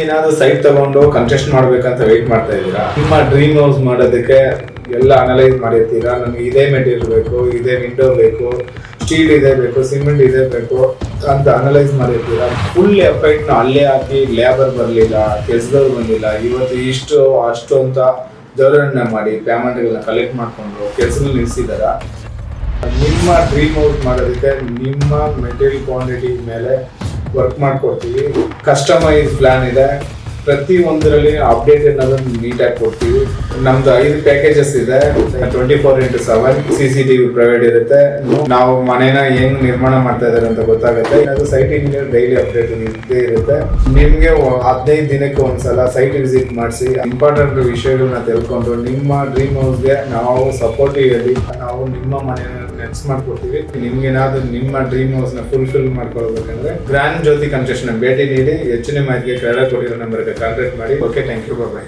ಏನಾದ್ರು ಸೈಟ್ ತಗೊಂಡು ಕನ್ಸ್ಟ್ರಕ್ಷನ್ ಮಾಡ್ಬೇಕಂತ ವೆಯ್ಟ್ ಮಾಡ್ತಾ ಇದ್ದೀರಾ? ನಿಮ್ಮ ಡ್ರೀಮ್ ಹೌಸ್ ಮಾಡೋದಕ್ಕೆ ಎಲ್ಲ ಅನಲೈಸ್ ಮಾಡಿರ್ತೀರಾ. ನಮ್ಗೆ ಇದೇ ಮೆಟೀರಿಯಲ್ ಬೇಕು, ಇದೇ ವಿಂಡೋ ಬೇಕು, ಸ್ಟೀಲ್ ಇದೇ ಬೇಕು, ಸಿಮೆಂಟ್ ಇದೇ ಬೇಕು ಅಂತ ಅನಲೈಸ್ ಮಾಡಿರ್ತೀರಾ. ಫುಲ್ ಎಫೆಕ್ಟ್ನ ಅಲ್ಲೇ ಹಾಕಿ ಲೇಬರ್ ಬರಲಿಲ್ಲ, ಕೆಲಸದವ್ರು ಬಂದಿಲ್ಲ, ಇವತ್ತು ಇಷ್ಟು ಅಷ್ಟು ಅಂತ ಜವರನ್ನ ಮಾಡಿ ಪೇಮೆಂಟ್ಗಳನ್ನ ಕಲೆಕ್ಟ್ ಮಾಡಿಕೊಂಡು ಕೆಲಸಗಳು ನಿಲ್ಲಿಸಿದಾರ. ನಿಮ್ಮ ಡ್ರೀಮ್ ಹೌಸ್ ಮಾಡೋದಕ್ಕೆ ನಿಮ್ಮ ಮೆಟೀರಿಯಲ್ ಕ್ವಾಂಟಿಟಿ ಮೇಲೆ ವರ್ಕ್ ಮಾಡ್ಕೊಡ್ತೀವಿ. ಕಸ್ಟಮೈಸ್ ಪ್ಲಾನ್ ಇದೆ, ಪ್ರತಿ ಒಂದರಲ್ಲಿ ಅಪ್ಡೇಟ್ ಅನ್ನೋದು ನೀಟಾಗಿ ಕೊಡ್ತೀವಿ. ನಮ್ದು 5 ಪ್ಯಾಕೇಜಸ್ ಇದೆ. 24/7 CCTV ಪ್ರೈವೇಟ್ ಇರುತ್ತೆ. ನಾವು ಮನೇನ ಹೆಂಗ್ ನಿರ್ಮಾಣ ಮಾಡ್ತಾ ಇದಾರೆ ಅಂತ ಗೊತ್ತಾಗುತ್ತೆ. ಅದು ಸೈಟ್ ಇಂಜಿನಿಯರ್ ಡೈಲಿ ಅಪ್ಡೇಟ್ ಇದ್ದೇ ಇರುತ್ತೆ. ನಿಮ್ಗೆ 15 ದಿನಕ್ಕೆ ಒಂದ್ಸಲ ಸೈಟ್ ವಿಸಿಟ್ ಮಾಡಿಸಿ ಇಂಪಾರ್ಟೆಂಟ್ ವಿಷಯಗಳನ್ನ ತಿಳ್ಕೊಂಡು ನಿಮ್ಮ ಡ್ರೀಮ್ ಹೌಸ್ಗೆ ನಾವು ಸಪೋರ್ಟಿವ್ ಹೇಳಿ ನಾವು ನಿಮ್ಮ ಮನೇನ ನೆಕ್ಸ್ಟ್ ಮಾಡ್ಕೊಡ್ತೀವಿ. ನಿಮ್ಗೇನಾದ್ರೂ ನಿಮ್ಮ ಡ್ರೀಮ್ ಹೌಸ್ ನ ಫುಲ್ಫಿಲ್ ಮಾಡ್ಕೊಳ್ಬೇಕಂದ್ರೆ ಗ್ರ್ಯಾಂಡ್ ಜ್ಯೋತಿ ಕನ್ಸ್ಟ್ರಕ್ಷನ್ ಭೇಟಿ ನೀಡಿ ಹೆಚ್ಚಿನ ಮಾಹಿತಿಗೆ ಕೆಳಗೆ ಕೊಟ್ಟಿರೋ ನಂಬರ್ಗೆ ಕಾಂಟ್ಯಾಕ್ಟ್ ಮಾಡಿ. Okay, thank you, bye.